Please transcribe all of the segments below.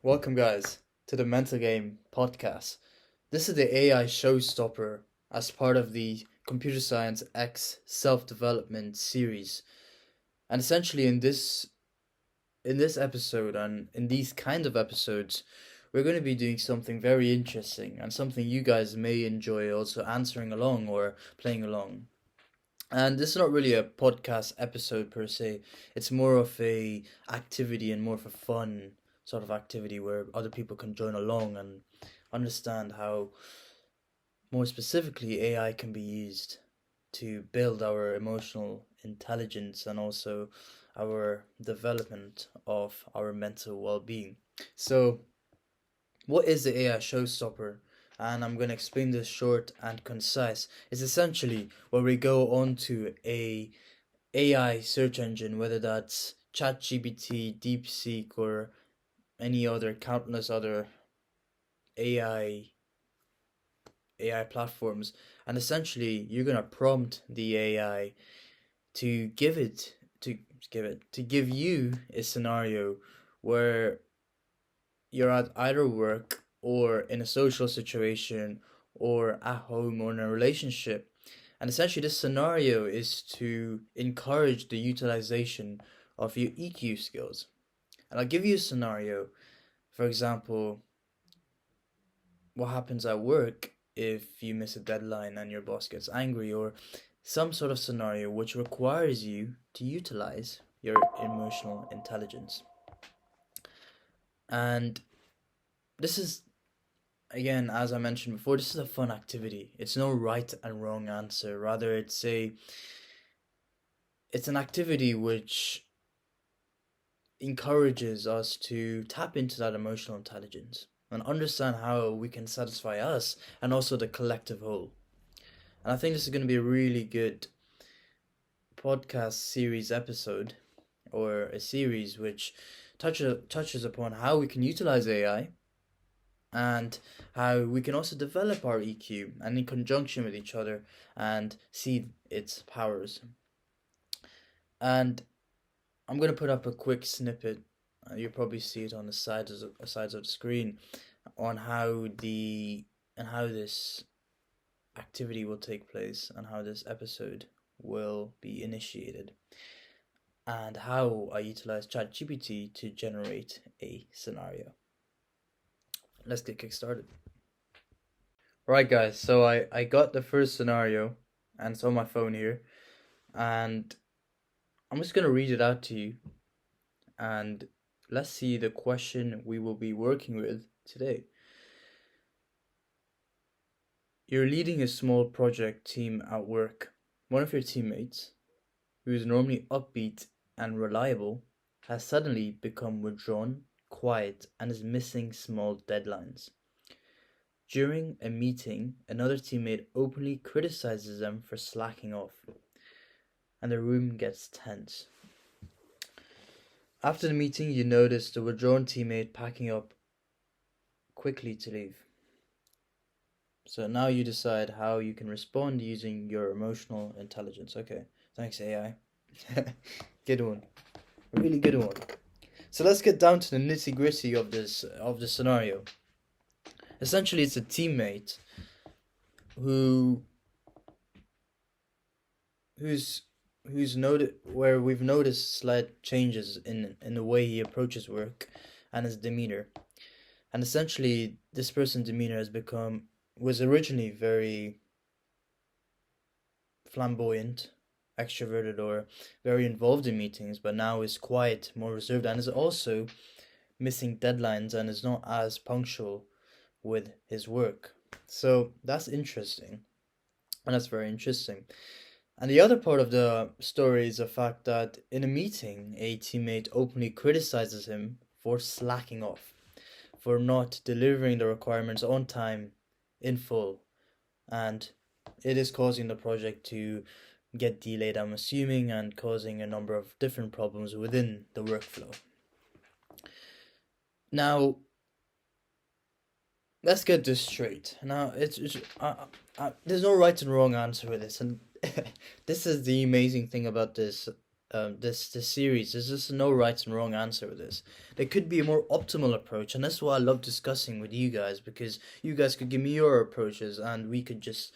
Welcome, guys, to the Mental Game podcast. This is the AI Showstopper as part of the Computer Science X self development series. And essentially, in this episode and in these kind of episodes, we're going to be doing something very interesting and something you guys may enjoy also answering along or playing along. And this is not really a podcast episode per se. It's more of a activity and more of a fun sort of activity where other people can join along and understand how more specifically AI can be used to build our emotional intelligence and also our development of our mental well-being. So, what is the AI showstopper? And I'm going to explain this short and concise. It's essentially where we go onto a AI search engine, whether that's ChatGPT, DeepSeek, or any other countless other AI AI platforms, and essentially you're gonna prompt the AI to give you a scenario where you're at either work or in a social situation or at home or in a relationship. And essentially, this scenario is to encourage the utilization of your EQ skills. And I'll give you a scenario. For example, what happens at work if you miss a deadline and your boss gets angry, or some sort of scenario which requires you to utilize your emotional intelligence. And this is, again, as I mentioned before, this is a fun activity. It's no right and wrong answer. Rather, it's an activity which encourages us to tap into that emotional intelligence and understand how we can satisfy us and also the collective whole. And I think this is going to be a really good podcast series episode or a series which touches upon how we can utilize AI and how we can also develop our EQ and in conjunction with each other and see its powers. And I'm going to put up a quick snippet. You'll probably see it on the sides of the screen on how this activity will take place and how this episode will be initiated and how I utilize ChatGPT to generate a scenario. Let's get kick-started. Right, guys, so I got the first scenario and it's on my phone here, and I'm just going to read it out to you, and let's see the question we will be working with today. You're leading a small project team at work. One of your teammates, who is normally upbeat and reliable, has suddenly become withdrawn, quiet, and is missing small deadlines. During a meeting, another teammate openly criticizes them for slacking off, and the room gets tense. After the meeting, you notice the withdrawn teammate packing up quickly to leave. So now you decide how you can respond using your emotional intelligence. Okay, thanks AI. Good one, a really good one. So let's get down to the nitty gritty of the scenario. Essentially, it's a teammate who who's where we've noticed slight changes in the way he approaches work and his demeanor. And essentially, this person's demeanor was originally very flamboyant, extroverted, or very involved in meetings, but now is quiet, more reserved, and is also missing deadlines and is not as punctual with his work. So that's interesting, and that's very interesting. And the other part of the story is the fact that in a meeting, a teammate openly criticizes him for slacking off, for not delivering the requirements on time in full, and it is causing the project to get delayed, I'm assuming, and causing a number of different problems within the workflow. Now, let's get this straight. Now, there's no right and wrong answer with this, and this is the amazing thing about this this series. There's just no right and wrong answer with this. There could be a more optimal approach, and that's why I love discussing with you guys, because you guys could give me your approaches, and we could just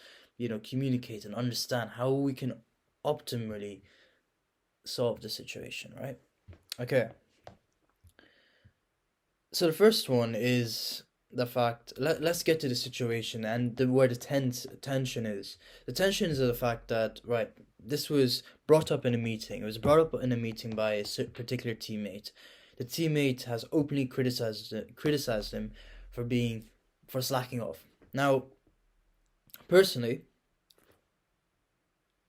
communicate and understand how we can optimally solve the situation, right? Okay. So the first one is the fact. Let's get to the situation and where the tension is. The tension is the fact that, right, this was brought up in a meeting. It was brought up in a meeting by a particular teammate. The teammate has openly criticized him for slacking off. Now, personally,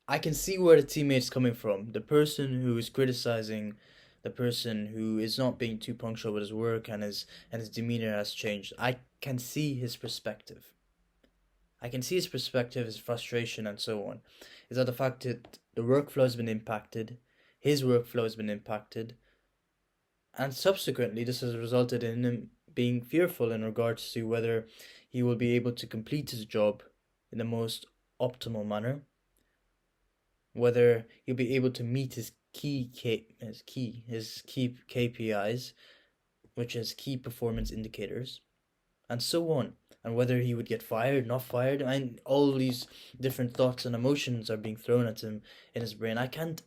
I can see where the teammate's coming from. The person who is criticizing the person who is not being too punctual with his work, and his demeanor has changed. I can see his perspective. I can see his perspective, his frustration, and so on. Is that the fact that the workflow has been impacted, his workflow has been impacted, and subsequently this has resulted in him being fearful in regards to whether he will be able to complete his job in the most optimal manner, whether he'll be able to meet his key KPIs, which is key performance indicators, and so on, and whether he would get fired, not fired, and all these different thoughts and emotions are being thrown at him in his brain. I can't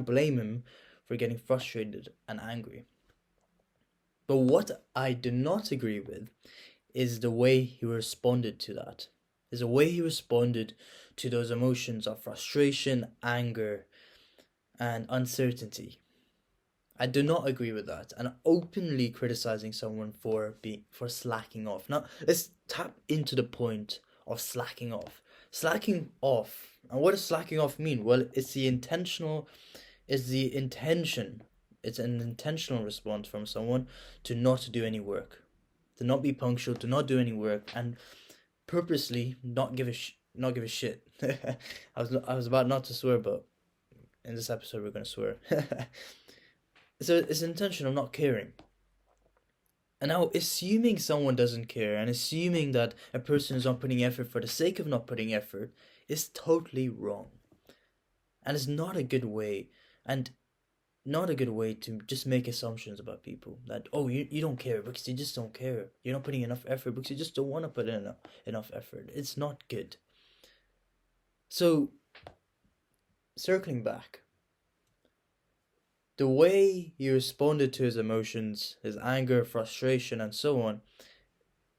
blame him for getting frustrated and angry. But what I do not agree with is the way he responded to that. Is the way he responded to those emotions of frustration, anger, and uncertainty. I do not agree with that, and openly criticizing someone for slacking off. Now, let's tap into the point of slacking off. Slacking off, and what does slacking off mean? Well, it's an intentional response from someone to not do any work, to not be punctual, to not do any work, and purposely not give a shit. I was about not to swear, but in this episode we're gonna swear. So it's an intention of not caring. And now, assuming someone doesn't care and assuming that a person is not putting effort for the sake of not putting effort is totally wrong. And it's not a good way, and not a good way to just make assumptions about people that, oh, you don't care because you just don't care. You're not putting enough effort because you just don't want to put in enough effort. It's not good. So, circling back, the way he responded to his emotions, his anger, frustration, and so on,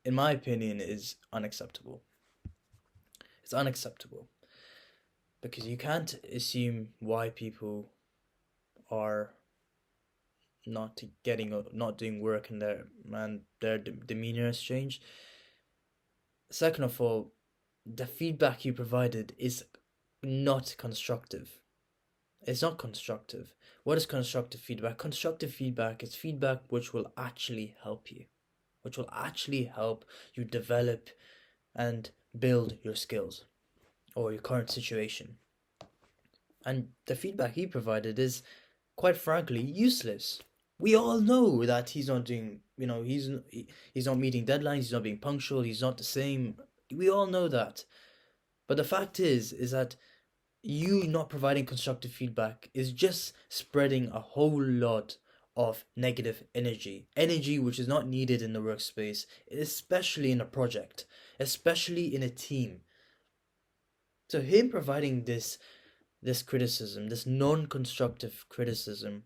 in my opinion, is unacceptable. It's unacceptable. Because you can't assume why people are not doing work and their demeanor has changed. Second of all, the feedback you provided is not constructive. It's not constructive. What is constructive feedback? Constructive feedback is feedback which will actually help you, which will actually help you develop and build your skills or your current situation. And the feedback he provided is, quite frankly, useless. We all know that he's not doing, he's not meeting deadlines, he's not being punctual, he's not the same. We all know that. But the fact is that you not providing constructive feedback is just spreading a whole lot of negative energy which is not needed in the workspace, especially in a project, especially in a team. So him providing this criticism, this non-constructive criticism,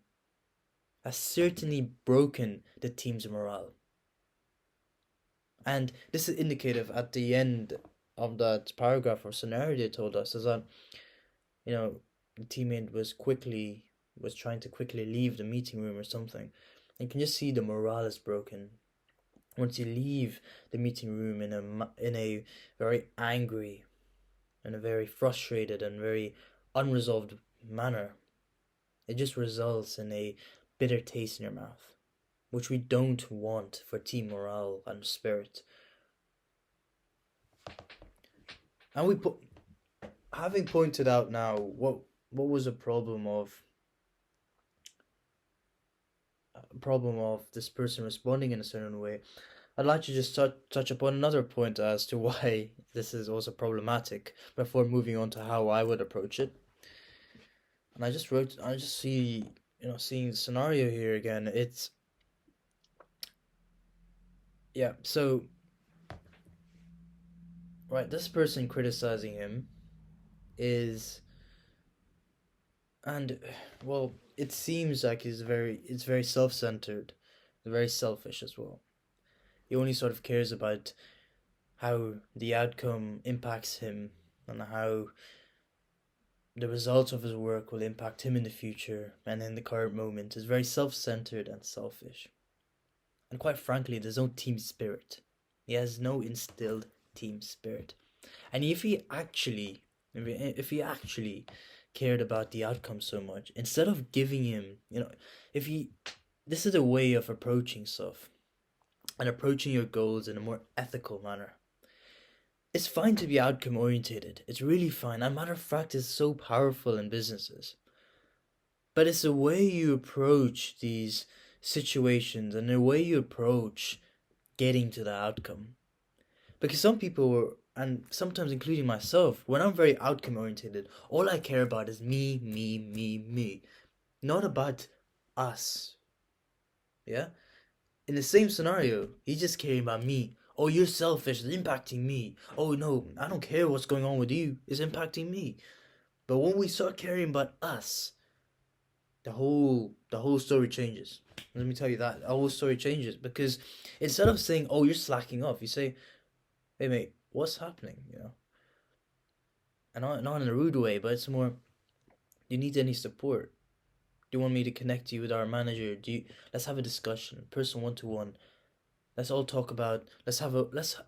has certainly broken the team's morale. And this is indicative at the end of that paragraph or scenario they told us, is that the teammate was trying to quickly leave the meeting room or something. And you can just see the morale is broken. Once you leave the meeting room in a very angry and a very frustrated and very unresolved manner, it just results in a bitter taste in your mouth, which we don't want for team morale and spirit. And having pointed out now what was a problem of this person responding in a certain way, I'd like to just touch upon another point as to why this is also problematic before moving on to how I would approach it. And I just see, seeing the scenario here again. It's, yeah, so, right, this person criticizing him is, and, well, it seems like it's very self-centered, very selfish as well. He only sort of cares about how the outcome impacts him and how the results of his work will impact him in the future and in the current moment. Is very self-centered and selfish. And quite frankly, there's no team spirit. He has no instilled team spirit. And if he actually cared about the outcome so much, instead of giving him, if he, this is a way of approaching stuff and approaching your goals in a more ethical manner. It's fine to be outcome orientated. It's really fine. And matter of fact, it's so powerful in businesses. But it's the way you approach these situations and the way you approach getting to the outcome. Because some people, and sometimes including myself, when I'm very outcome oriented, all I care about is me, me, me, me. Not about us. Yeah? In the same scenario, he's just caring about me. Oh, you're selfish, it's impacting me. Oh no, I don't care what's going on with you, it's impacting me. But when we start caring about us, the whole story changes. Let me tell you that. The whole story changes because instead of saying, oh, you're slacking off, you say, hey mate, what's happening? And not in a rude way, but it's more, do you need any support? Do you want me to connect you with our manager? Let's have a discussion, person one to one. Let's all talk about. Let's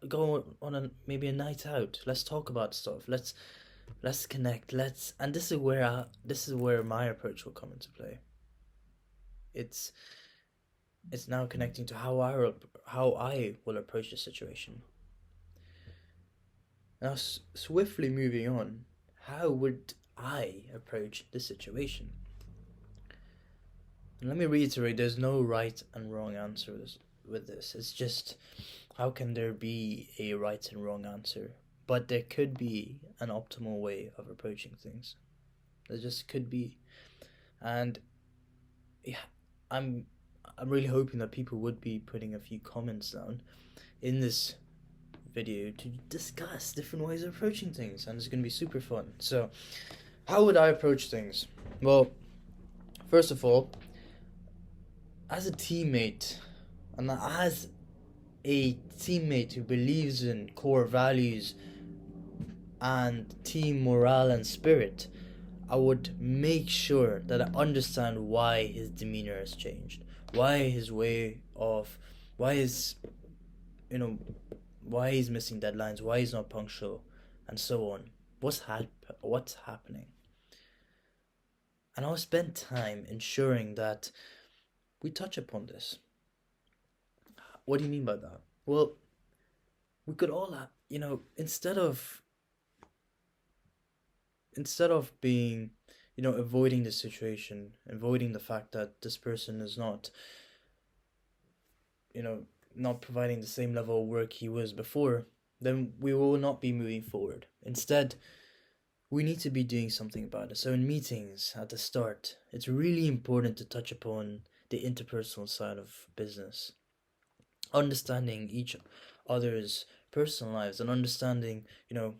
go on maybe a night out. Let's talk about stuff. Let's connect. And this is where my approach will come into play. It's it's now connecting to how I will approach the situation. Now, swiftly moving on, how would I approach the situation? And let me reiterate: there's no right and wrong answer with this. It's just, how can there be a right and wrong answer? But there could be an optimal way of approaching things. There just could be, and yeah, I'm I'm really hoping that people would be putting a few comments down in this video to discuss different ways of approaching things, and it's going to be super fun. So, how would I approach things? Well, first of all, as a teammate, and as a teammate who believes in core values and team morale and spirit, I would make sure that I understand why his demeanor has changed, why his way of, why his, you know, why he's missing deadlines, why he's not punctual, and so on. What's happening? And I'll spend time ensuring that we touch upon this. What do you mean by that? Well, we could all, instead of being, avoiding the situation, avoiding the fact that this person is not, not providing the same level of work he was before, then we will not be moving forward. Instead, we need to be doing something about it. So in meetings at the start, it's really important to touch upon the interpersonal side of business. Understanding each other's personal lives and understanding,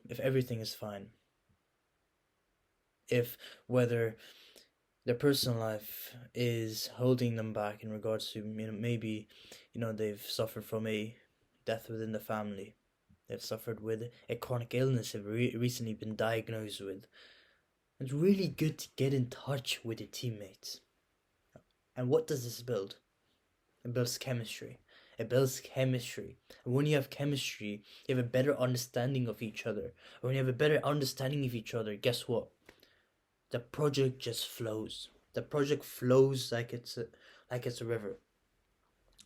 if everything is fine. If whether their personal life is holding them back in regards to, maybe, they've suffered from a death within the family. They've suffered with a chronic illness they've recently been diagnosed with. It's really good to get in touch with your teammates. And what does this build? It builds chemistry. It builds chemistry. And when you have chemistry, you have a better understanding of each other. And when you have a better understanding of each other, guess what? The project just flows. The project flows like it's a river.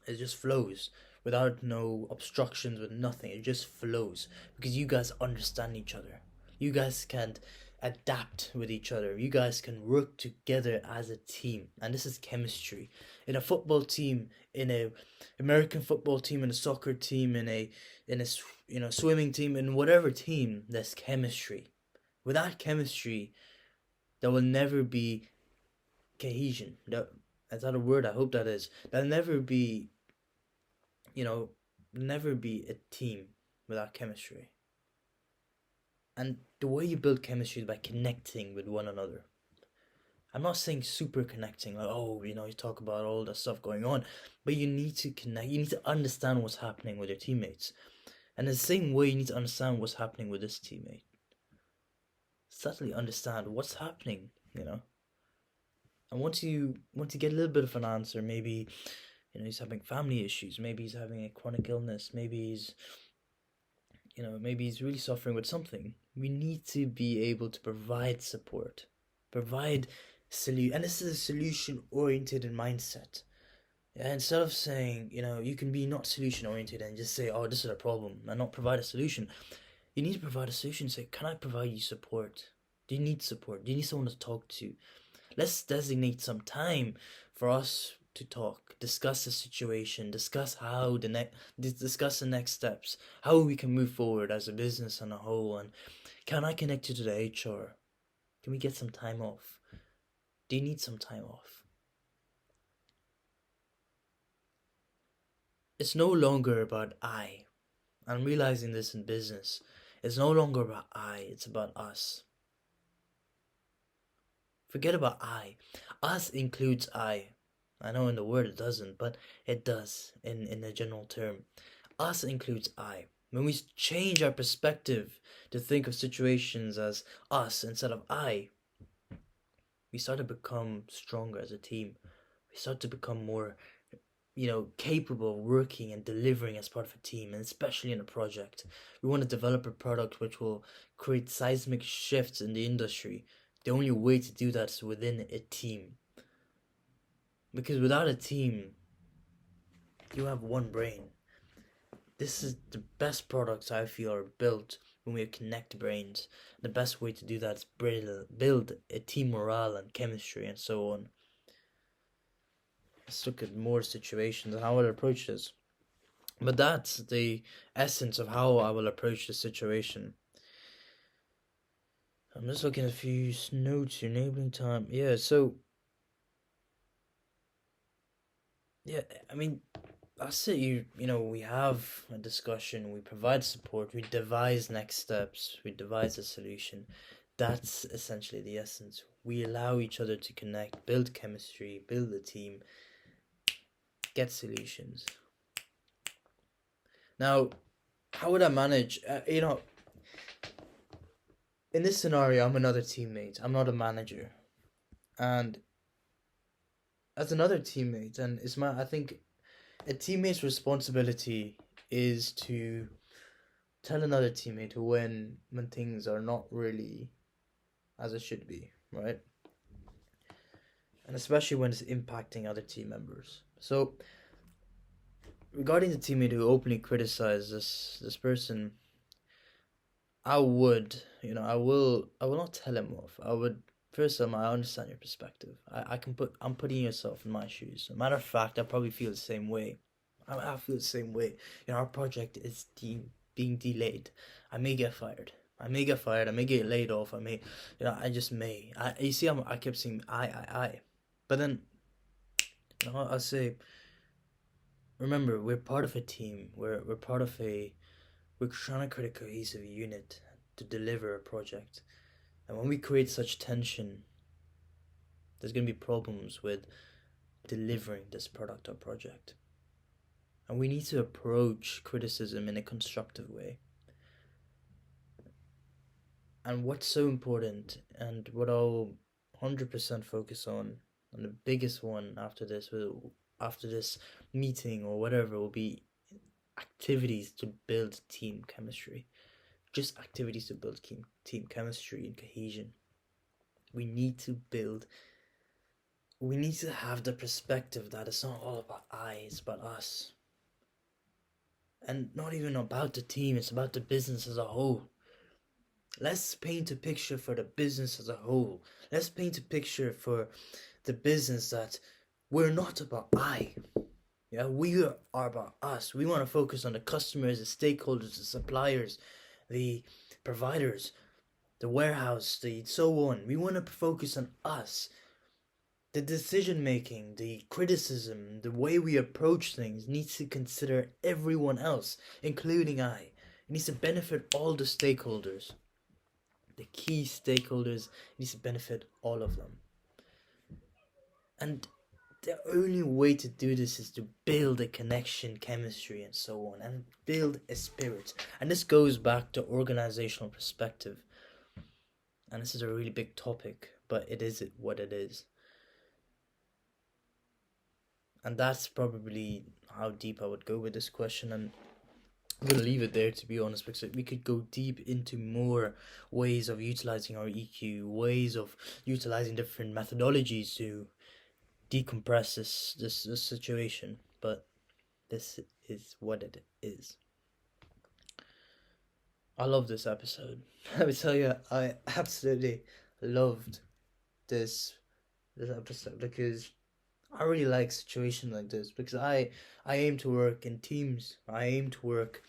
It just flows without no obstructions, with nothing. It just flows because you guys understand each other. You guys can adapt with each other. You guys can work together as a team, and this is chemistry. In a football team, in a American football team, in a soccer team, in a swimming team, in whatever team, there's chemistry. Without chemistry, there will never be cohesion. Is that a word? I hope that is. There'll never be, you know, never be a team without chemistry. And the way you build chemistry is by connecting with one another. I'm not saying super connecting, like, oh, you talk about all the stuff going on, but you need to connect. You need to understand what's happening with your teammates. And in the same way, you need to understand what's happening with this teammate. Subtly understand what's happening, And once you get a little bit of an answer, maybe he's having family issues, maybe he's having a chronic illness, maybe he's really suffering with something. We need to be able to provide support, provide solution, and this is a solution oriented mindset. Yeah, instead of saying, you can be not solution oriented and just say, oh, this is a problem, and not provide a solution. You need to provide a solution. Say, can I provide you support? Do you need support? Do you need someone to talk to? Let's designate some time for us to talk, discuss the situation, discuss discuss the next steps, how we can move forward as a business on a whole, and can I connect you to the HR? Can we get some time off? Do you need some time off? It's no longer about I. I'm realizing this in business. It's no longer about I, it's about us. Forget about I. Us includes I. I know in the word it doesn't, but it does in the general term. Us includes I. When we change our perspective to think of situations as us instead of I, we start to become stronger as a team. We start to become more, capable of working and delivering as part of a team, and especially in a project. We want to develop a product which will create seismic shifts in the industry. The only way to do that is within a team. Because without a team, you have one brain. This is the best products I feel are built when we connect brains. The best way to do that is build a team morale and chemistry and so on. Let's look at more situations and how I'll approach this. But that's the essence of how I will approach the situation. I'm just looking at a few notes, enabling time. Yeah, I mean, that's it. We have a discussion, we provide support, we devise next steps, we devise a solution. That's essentially the essence. We allow each other to connect, build chemistry, build a team, get solutions. Now, how would I manage? In this scenario, I'm another teammate. I'm not a manager, and as another teammate, and I think a teammate's responsibility is to tell another teammate when things are not really as it should be, right? And especially when it's impacting other team members. So, regarding the teammate who openly criticized this person, I would, I will not tell him off. I would first of all, I understand your perspective. I'm putting yourself in my shoes. As a matter of fact, I probably feel the same way. I feel the same way. Our project is being delayed. I may get fired. I may get laid off. I just may. You see, I kept saying I. But then, I'll say, remember, we're part of a team. We're part of we're trying to create a cohesive unit to deliver a project. And when we create such tension, there's going to be problems with delivering this product or project. And we need to approach criticism in a constructive way. And what's so important, and what I'll 100% focus on, and the biggest one after this meeting or whatever, will be activities to build team chemistry. Just activities to build team chemistry and cohesion. We need to have the perspective that it's not all about it's about us. And not even about the team, it's about the business as a whole. Let's paint a picture for the business as a whole. Let's paint a picture for the business that we're not about Yeah, we are about us. We want to focus on the customers, the stakeholders, the suppliers, the providers, the warehouse, the so on. We want to focus on us. The decision making, the criticism, the way we approach things needs to consider everyone else, including I. It needs to benefit all the stakeholders. The key stakeholders, it needs to benefit all of them. And the only way to do this is to build a connection, chemistry, and so on, and build a spirit. And this goes back to organizational perspective. And this is a really big topic, but it is what it is. And that's probably how deep I would go with this question. And I'm going to leave it there, to be honest, because we could go deep into more ways of utilizing our EQ, ways of utilizing different methodologies to decompress this situation. But this is what it is. I love this episode. Let me tell you, I absolutely loved this episode because I really like situations like this, because I aim to work in teams. I aim to work,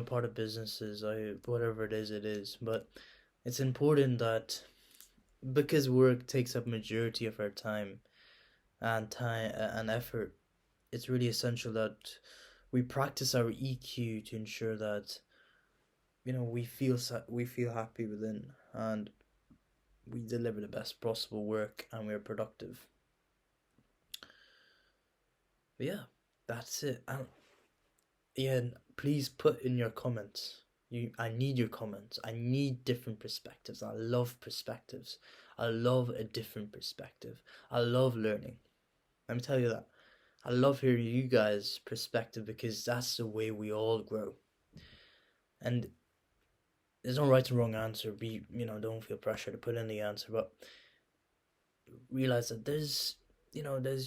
part of businesses. Whatever it is. But it's important that, because work takes up majority of our time and effort, it's really essential that we practice our EQ to ensure that we feel happy within, and we deliver the best possible work, and we're productive. But yeah, that's it. And yeah, please put in your comments. I need your comments. I need different perspectives. I love perspectives. I love a different perspective. I love learning. Let me tell you that. I love hearing you guys' perspective, because that's the way we all grow. And there's no right and wrong answer. Don't feel pressure to put in the answer, but realize that there's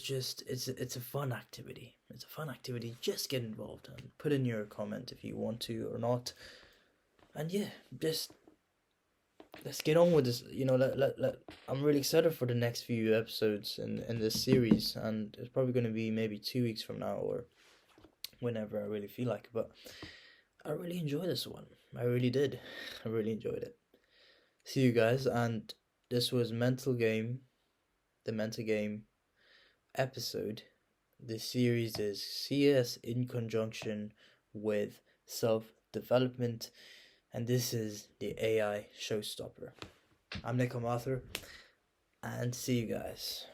just it's a fun activity. It's a fun activity. Just get involved and put in your comment if you want to or not. And yeah, just let's get on with this. I'm really excited for the next few episodes in this series, and it's probably going to be maybe 2 weeks from now, or whenever I really feel like it. But I really enjoyed this one. I really did. I really enjoyed it. See you guys, and this was the Mental Game episode. The series is CS in conjunction with self-development, and this is the AI Showstopper. I'm Nick Mathur, and see you guys.